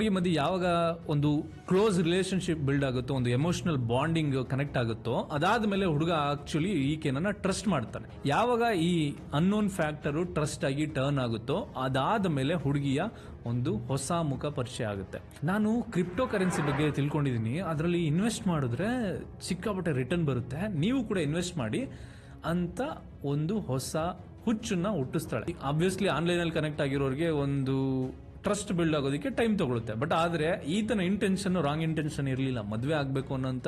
ಈ ಮಧ್ಯೆ ಯಾವಾಗ ಒಂದು ಕ್ಲೋಸ್ ರಿಲೇಶನ್ಶಿಪ್ ಬಿಲ್ಡ್ ಆಗುತ್ತೋ, ಒಂದು ಎಮೋಷನಲ್ ಬಾಂಡಿಂಗ್ ಕನೆಕ್ಟ್ ಆಗುತ್ತೋ, ಅದಾದ್ಮೇಲೆ ಹುಡುಗ ಆಕ್ಚುಲಿ ಈಕೆನ ಟ್ರಸ್ಟ್ ಮಾಡ್ತಾನೆ. ಯಾವಾಗ ಈ ಅನ್ನೋನ್ ಫ್ಯಾಕ್ಟರ್ ಟ್ರಸ್ಟ್ ಆಗಿ ಟರ್ನ್ ಆಗುತ್ತೋ, ಅದಾದ್ಮೇಲೆ ಹುಡುಗಿಯ ಒಂದು ಹೊಸ ಮುಖ ಪರಿಚಯ ಆಗುತ್ತೆ. ನಾನು ಕ್ರಿಪ್ಟೋ ಕರೆನ್ಸಿ ಬಗ್ಗೆ ತಿಳ್ಕೊಂಡಿದ್ದೀನಿ, ಅದರಲ್ಲಿ ಇನ್ವೆಸ್ಟ್ ಮಾಡಿದ್ರೆ ಸಿಕ್ಕಾಪಟ್ಟೆ ರಿಟರ್ನ್ ಬರುತ್ತೆ, ನೀವು ಕೂಡ ಇನ್ವೆಸ್ಟ್ ಮಾಡಿ ಅಂತ ಒಂದು ಹೊಸ ಹುಚ್ಚನ್ನ ಹುಟ್ಟಿಸ್ತಾಳೆ. ಆಬ್ವಿಯಸ್ಲಿ ಆನ್ಲೈನ್ ಅಲ್ಲಿ ಕನೆಕ್ಟ್ ಆಗಿರೋರಿಗೆ ಒಂದು ಟ್ರಸ್ಟ್ ಬಿಲ್ಡ್ ಆಗೋದಕ್ಕೆ ಟೈಮ್ ತಗೊಳುತ್ತೆ. ಬಟ್ ಆದ್ರೆ ಈತನ ಇಂಟೆನ್ಷನ್ ರಾಂಗ್ ಇಂಟೆನ್ಷನ್ ಇರಲಿಲ್ಲ. ಮದುವೆ ಆಗಬೇಕು ಅನ್ನೋಂತ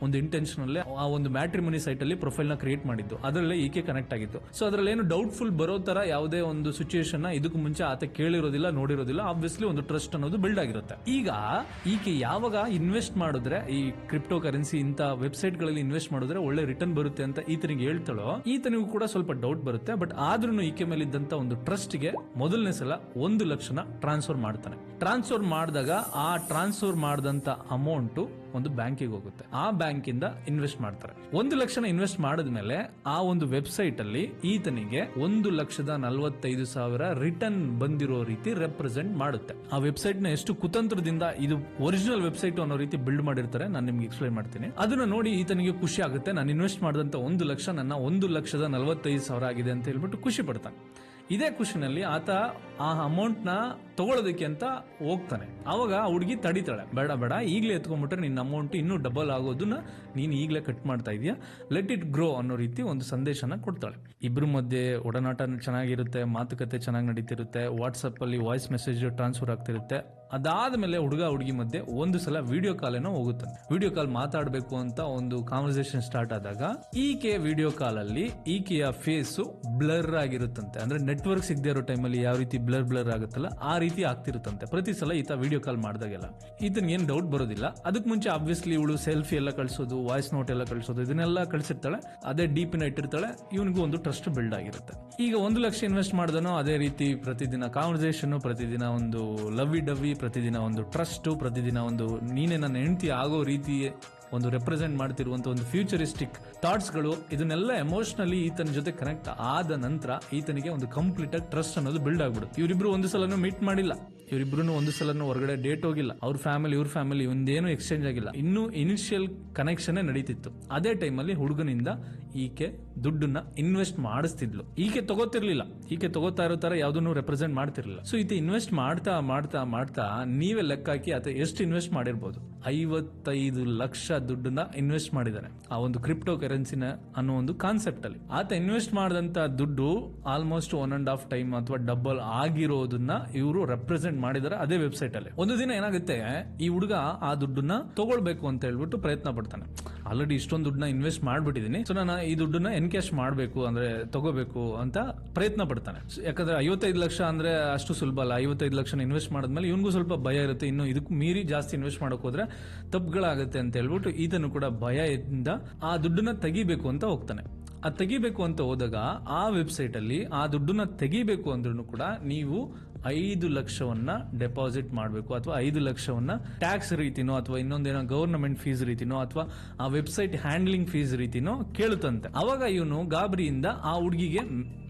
ಒಂದು ಇಂಟೆನ್ಷನ್ ಅಲ್ಲೇ ಆ ಒಂದು ಮ್ಯಾಟ್ರಿಮನಿ ಸೈಟ್ ಅಲ್ಲಿ ಪ್ರೊಫೈಲ್ ನ ಕ್ರಿಯೇಟ್ ಮಾಡಿದ್ದು, ಅದರಲ್ಲೇ ಈಕೆ ಕನೆಕ್ಟ್ ಆಗಿತ್ತು. ಸೊ ಅದರಲ್ಲಿ ಏನು ಡೌಟ್ಫುಲ್ ಬರೋ ತರ ಯಾವುದೇ ಒಂದು ಸಿಚುಯೇಷನ್ ಇದಕ್ಕೂ ಮುಂಚೆ ಆತ ಕೇಳಿರೋದಿಲ್ಲ, ನೋಡಿರೋದಿಲ್ಲ. ಆಬ್ವಿಯಸ್ಲಿ ಒಂದು ಟ್ರಸ್ಟ್ ಅನ್ನೋದು ಬಿಲ್ಡ್ ಆಗಿರುತ್ತೆ. ಈಗ ಈಕೆ ಯಾವಾಗ ಇನ್ವೆಸ್ಟ್ ಮಾಡಿದ್ರೆ, ಈ ಕ್ರಿಪ್ಟೋ ಕರೆನ್ಸಿ ಇಂತ ವೆಬ್ಸೈಟ್ ಗಳಲ್ಲಿ ಇನ್ವೆಸ್ಟ್ ಮಾಡಿದ್ರೆ ಒಳ್ಳೆ ರಿಟರ್ನ್ ಬರುತ್ತೆ ಅಂತ ಈತನಿಗೆ ಹೇಳ್ತಾಳೋ, ಈತನಿಗೂ ಕೂಡ ಸ್ವಲ್ಪ ಡೌಟ್ ಬರುತ್ತೆ. ಬಟ್ ಆದ್ರೂ ಈಕೆ ಮೇಲೆ ಇದ್ದಂತ ಒಂದು ಟ್ರಸ್ಟ್ ಗೆ ಮೊದಲನೇ ಸಲ 1 ಲಕ್ಷನ ಟ್ರಾನ್ಸ್ಫರ್ ಮಾಡ್ತಾನೆ. ಟ್ರಾನ್ಸ್ಫರ್ ಮಾಡಿದಾಗ ಆ ಟ್ರಾನ್ಸ್ಫರ್ ಮಾಡಿದಂತ ಅಮೌಂಟ್ ಒಂದು ಬ್ಯಾಂಕಿಗೆ ಹೋಗುತ್ತೆ. ಆ ಬ್ಯಾಂಕ್ ಇಂದ ಇನ್ವೆಸ್ಟ್ ಮಾಡ್ತಾರೆ. 1 ಲಕ್ಷನ ಇನ್ವೆಸ್ಟ್ ಮಾಡಿದ್ಮೇಲೆ ಆ ಒಂದು ವೆಬ್ಸೈಟ್ ಅಲ್ಲಿ ಈತನಿಗೆ 1,45,000 ರಿಟರ್ನ್ ಬಂದಿರೋ ರೀತಿ ರೆಪ್ರೆಸೆಂಟ್ ಮಾಡುತ್ತೆ. ಆ ವೆಬ್ಸೈಟ್ ನ ಎಷ್ಟು ಕುತಂತ್ರದಿಂದ ಇದು ಒರಿಜಿನಲ್ ವೆಬ್ಸೈಟ್ ಅನ್ನೋ ರೀತಿ ಬಿಲ್ಡ್ ಮಾಡಿರ್ತಾರೆ, ನಾನು ನಿಮ್ಗೆ ಎಕ್ಸ್ಪ್ಲೈನ್ ಮಾಡ್ತೀನಿ. ಅದನ್ನ ನೋಡಿ ಈತನಿಗೆ ಖುಷಿ ಆಗುತ್ತೆ. ನಾನು ಇನ್ವೆಸ್ಟ್ ಮಾಡಿದಂತ 1 ಲಕ್ಷ ನನ್ನ 1,45,000 ಆಗಿದೆ ಅಂತ ಹೇಳ್ಬಿಟ್ಟು ಖುಷಿ ಪಡ್ತಾನೆ. ಇದೇ ಖುಷಿನಲ್ಲಿ ಆತ ಆ ಅಮೌಂಟ್ ನ ತಗೊಳ್ಳೋದಕ್ಕೆ ಅಂತ ಹೋಗ್ತಾನೆ. ಅವಾಗ ಆ ಹುಡುಗಿ ತಡಿತಾಳೆ, ಬೇಡ ಬೇಡ, ಈಗಲೇ ಎತ್ಕೊಂಡ್ಬಿಟ್ರೆ ನಿನ್ನ ಅಮೌಂಟ್ ಇನ್ನೂ ಡಬಲ್ ಆಗೋದನ್ನ ನೀನು ಈಗಲೇ ಕಟ್ ಮಾಡ್ತಾ ಇದೀಯಾ, ಲೆಟ್ ಇಟ್ ಗ್ರೋ ಅನ್ನೋ ರೀತಿ ಒಂದು ಸಂದೇಶನ ಕೊಡ್ತಾಳೆ. ಇಬ್ರು ಮಧ್ಯೆ ಒಡನಾಟ ಚೆನ್ನಾಗಿರುತ್ತೆ, ಮಾತುಕತೆ ಚೆನ್ನಾಗಿ ನಡೀತಿರುತ್ತೆ, ವಾಟ್ಸಪ್ ಅಲ್ಲಿ ವಾಯ್ಸ್ ಮೆಸೇಜ್ ಟ್ರಾನ್ಸ್ಫರ್ ಆಗ್ತಿರುತ್ತೆ. ಅದಾದ್ಮೇಲೆ ಹುಡುಗಿ ಮಧ್ಯೆ ಒಂದು ಸಲ ವಿಡಿಯೋ ಕಾಲ್ ಏನೋ ಹೋಗುತ್ತೆ. ವಿಡಿಯೋ ಕಾಲ್ ಮಾತಾಡಬೇಕು ಅಂತ ಒಂದು ಕಾನ್ವರ್ಸೇಷನ್ ಸ್ಟಾರ್ಟ್ ಆದಾಗ ಈಕೆ ವಿಡಿಯೋ ಕಾಲ್ ಅಲ್ಲಿ ಈಕೆಯ ಫೇಸ್ ಬ್ಲರ್ ಆಗಿರುತ್ತಂತೆ. ಅಂದ್ರೆ ನೆಟ್ವರ್ಕ್ ಸಿಗದೆ ಇರೋ ಟೈಮಲ್ಲಿ ಯಾವ ರೀತಿ ಬ್ಲರ್ ಆಗುತ್ತಲ್ಲ, ಆ ರೀತಿ ಆಗ್ತಿರುತ್ತಂತೆ ಪ್ರತಿ ಸಲ ಈತ ವಿಡಿಯೋ ಕಾಲ್ ಮಾಡಿದಾಗೆಲ್ಲ. ಈತನ್ ಏನ್ ಡೌಟ್ ಬರೋದಿಲ್ಲ. ಅದಕ್ಕೆ ಮುಂಚೆ ಆಬ್ವಿಯಸ್ಲಿ ಇವಳು ಸೆಲ್ಫಿ ಎಲ್ಲ ಕಳಿಸೋದು, ವಾಯ್ಸ್ ನೋಟ್ ಎಲ್ಲ ಕಳಿಸೋದು, ಇದನ್ನೆಲ್ಲ ಕಳಿಸಿರ್ತಾಳೆ. ಅದೇ ಡೀಪ್ ಇನ್ ಇಟ್ಟಿರ್ತಾಳೆ. ಇವನಿಗೂ ಒಂದು ಟ್ರಸ್ಟ್ ಬಿಲ್ಡ್ ಆಗಿರುತ್ತೆ. ಈಗ 1 ಲಕ್ಷ ಇನ್ವೆಸ್ಟ್ ಮಾಡಿದನೋ ಅದೇ ರೀತಿ ಪ್ರತಿದಿನ ಕಾನ್ವರ್ಸೇಷನ್, ಪ್ರತಿದಿನ ಒಂದು ಲವ್ವಿ ಡವ್ವಿ, ಪ್ರತಿದಿನ ಒಂದು ಟ್ರಸ್ಟ್, ಪ್ರತಿದಿನ ಒಂದು ನೀನೇ ನನ್ನ ಹೆಂಡತಿ ಆಗೋ ರೀತಿ ಒಂದು ರೆಪ್ರೆಸೆಂಟ್ ಮಾಡ್ತಿರುವಂತ ಒಂದು ಫ್ಯೂಚರಿಸ್ಟಿಕ್ ಥಾಟ್ಸ್ ಗಳು, ಇದನ್ನೆಲ್ಲ ಎಮೋಷನಲಿ ಈತನ ಜೊತೆ ಕನೆಕ್ಟ್ ಆದ ನಂತರ ಈತನಿಗೆ ಒಂದು ಕಂಪ್ಲೀಟ್ ಆಗಿ ಟ್ರಸ್ಟ್ ಅನ್ನೋದು ಬಿಲ್ಡ್ ಆಗ್ಬಿಡುತ್ತೆ. ಇವರಿಬ್ರು ಒಂದು ಸಲನೂ ಮೀಟ್ ಮಾಡಿಲ್ಲ, ಇವರಿಬ್ರು ಒಂದು ಸಲನೂ ಹೊರಗಡೆ ಡೇಟ್ ಹೋಗಿಲ್ಲ, ಅವ್ರ ಫ್ಯಾಮಿಲಿ ಇವ್ರ ಫ್ಯಾಮಿಲಿ ಒಂದೇನು ಎಕ್ಸ್ಚೇಂಜ್ ಆಗಿಲ್ಲ. ಇನ್ನು ಇನಿಷಿಯಲ್ ಕನೆಕ್ಷನ್ ನಡೀತಿತ್ತು. ಅದೇ ಟೈಮಲ್ಲಿ ಹುಡುಗನಿಂದ ಈಕೆ ದುಡ್ಡನ್ನ ಇನ್ವೆಸ್ಟ್ ಮಾಡಿಸ್ತಿದ್ಲು. ಈಕೆ ತಗೋತಿರ್ಲಿಲ್ಲ, ಈಕೆ ತಗೋತಾ ಇರೋ ತರ ಯಾವ್ದನ್ನು ರೆಪ್ರೆಸೆಂಟ್ ಮಾಡ್ತಿರ್ಲಿಲ್ಲ. ಸೊ ಈತ ಇನ್ವೆಸ್ಟ್ ಮಾಡ್ತಾ ಮಾಡ್ತಾ ಮಾಡ್ತಾ ನೀವೇ ಲೆಕ್ಕ ಹಾಕಿ ಆತ ಎಷ್ಟು ಇನ್ವೆಸ್ಟ್ ಮಾಡಿರ್ಬೋದು. 55 ಲಕ್ಷ ದುಡ್ಡನ್ನ ಇನ್ವೆಸ್ಟ್ ಮಾಡಿದ್ದಾರೆ ಆ ಒಂದು ಕ್ರಿಪ್ಟೋ ಕರೆನ್ಸಿನ ಅನ್ನೋ ಒಂದು ಕಾನ್ಸೆಪ್ಟ್ ಅಲ್ಲಿ. ಆತ ಇನ್ವೆಸ್ಟ್ ಮಾಡಿದಂತ ದುಡ್ಡು ಆಲ್ಮೋಸ್ಟ್ 1.5 ಟೈಮ್ ಅಥವಾ ಡಬಲ್ ಆಗಿರೋದನ್ನ ಇವರು ರೆಪ್ರೆಸೆಂಟ್ ಮಾಡಿದ್ದಾರೆ ಅದೇ ವೆಬ್ಸೈಟ್ ಅಲ್ಲಿ. ಒಂದು ದಿನ ಏನಾಗುತ್ತೆ, ಈ ಹುಡುಗ ಆ ದುಡ್ಡನ್ನ ತಗೊಳ್ಬೇಕು ಅಂತ ಹೇಳ್ಬಿಟ್ಟು ಪ್ರಯತ್ನ ಪಡ್ತಾನೆ. ಆಲ್ರೆಡಿ ಇಷ್ಟೊಂದು ದುಡ್ಡನ್ನ ಇನ್ವೆಸ್ಟ್ ಮಾಡ್ಬಿಟ್ಟಿದೀನಿ, ಸೊ ನಾನು ಈ ದುಡ್ಡನ್ನ ಎನ್ಕ್ಯಾಶ್ ಮಾಡಬೇಕು, ಅಂದ್ರೆ ತಗೋಬೇಕು ಅಂತ ಪ್ರಯತ್ನ ಪಡ್ತಾನೆ. ಯಾಕಂದ್ರೆ 55 ಲಕ್ಷ ಅಂದ್ರೆ ಅಷ್ಟು ಸುಲಭ ಅಲ್ಲ. 55 ಲಕ್ಷ ಇನ್ವೆಸ್ಟ್ ಮಾಡಿದ್ಮೇಲೆ ಇವನಿಗೂ ಸ್ವಲ್ಪ ಭಯ ಇರುತ್ತೆ, ಇನ್ನು ಇದಕ್ಕೂ ಮೀರಿ ಜಾಸ್ತಿ ಇನ್ವೆಸ್ಟ್ ಮಾಡಕ್ ಹೋದ್ರೆ ತಪ್ಪುಗಳಾಗುತ್ತೆ ಅಂತ ಹೇಳ್ಬಿಟ್ಟು ಈತನು ಕೂಡ ಭಯದಿಂದ ಆ ದುಡ್ಡನ್ನ ತೆಗಿಬೇಕು ಅಂತ ಹೋಗ್ತಾನೆ. ಆ ತೆಗಿಬೇಕು ಅಂತ ಹೋದಾಗ ಆ ವೆಬ್ಸೈಟ್ ಅಲ್ಲಿ ಆ ದುಡ್ಡನ್ನ ತೆಗಿಬೇಕು ಅಂದ್ರೂ ಕೂಡ ನೀವು 5 ಲಕ್ಷವನ್ನ ಡೆಪಾಸಿಟ್ ಮಾಡಬೇಕು, ಅಥವಾ 5 ಲಕ್ಷವನ್ನ ಟ್ಯಾಕ್ಸ್ ರೀತಿನೋ ಅಥವಾ ಇನ್ನೊಂದೇನೋ ಗವರ್ನಮೆಂಟ್ ಫೀಸ್ ರೀತಿನೋ ಅಥವಾ ಆ ವೆಬ್ಸೈಟ್ ಹ್ಯಾಂಡ್ಲಿಂಗ್ ಫೀಸ್ ರೀತಿನೋ ಕೇಳುತ್ತಂತೆ. ಅವಾಗ ಇವನು ಗಾಬರಿಯಿಂದ ಆ ಹುಡುಗಿಗೆ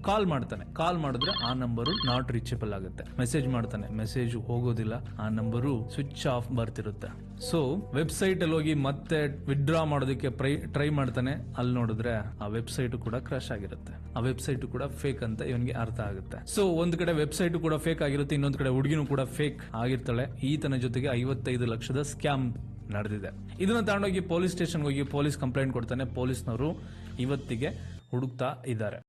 ಕಾಲ್ ಮಾಡ್ತಾನೆ. ಕಾಲ್ ಮಾಡಿದ್ರೆ ಆ ನಂಬರು ನಾಟ್ ರೀಚಬಲ್ ಆಗುತ್ತೆ. ಮೆಸೇಜ್ ಮಾಡ್ತಾನೆ, ಮೆಸೇಜ್ ಹೋಗೋದಿಲ್ಲ, ಆ ನಂಬರು ಸ್ವಿಚ್ ಆಫ್ ಬರ್ತಿರುತ್ತೆ. ಸೊ ವೆಬ್ಸೈಟ್ ಅಲ್ಲಿ ಹೋಗಿ ಮತ್ತೆ ವಿತ್ಡ್ರಾ ಮಾಡೋದಕ್ಕೆ ಟ್ರೈ ಮಾಡ್ತಾನೆ. ಅಲ್ಲಿ ನೋಡಿದ್ರೆ ಆ ವೆಬ್ಸೈಟ್ ಕೂಡ ಕ್ರಾಶ್ ಆಗಿರುತ್ತೆ. ಆ ವೆಬ್ಸೈಟ್ ಕೂಡ ಫೇಕ್ ಅಂತ ಇವನಿಗೆ ಅರ್ಥ ಆಗುತ್ತೆ. ಸೊ ಒಂದ್ ಕಡೆ ವೆಬ್ಸೈಟ್ ಕೂಡ ಫೇಕ್ ಆಗಿರುತ್ತೆ, ಇನ್ನೊಂದ್ ಕಡೆ ಹುಡುಗಿನೂ ಕೂಡ ಫೇಕ್ ಆಗಿರ್ತಾಳೆ. ಈತನ ಜೊತೆಗೆ 55 ಲಕ್ಷದ ಸ್ಕ್ಯಾಮ್ ನಡೆದಿದೆ. ಇದನ್ನ ತಗೊಂಡೋಗಿ ಪೊಲೀಸ್ ಸ್ಟೇಷನ್ ಹೋಗಿ ಪೊಲೀಸ್ ಕಂಪ್ಲೇಂಟ್ ಕೊಡ್ತಾನೆ. ಪೊಲೀಸ್ನವರು ಇವತ್ತಿಗೆ ಹುಡುಕ್ತಾ ಇದ್ದಾರೆ.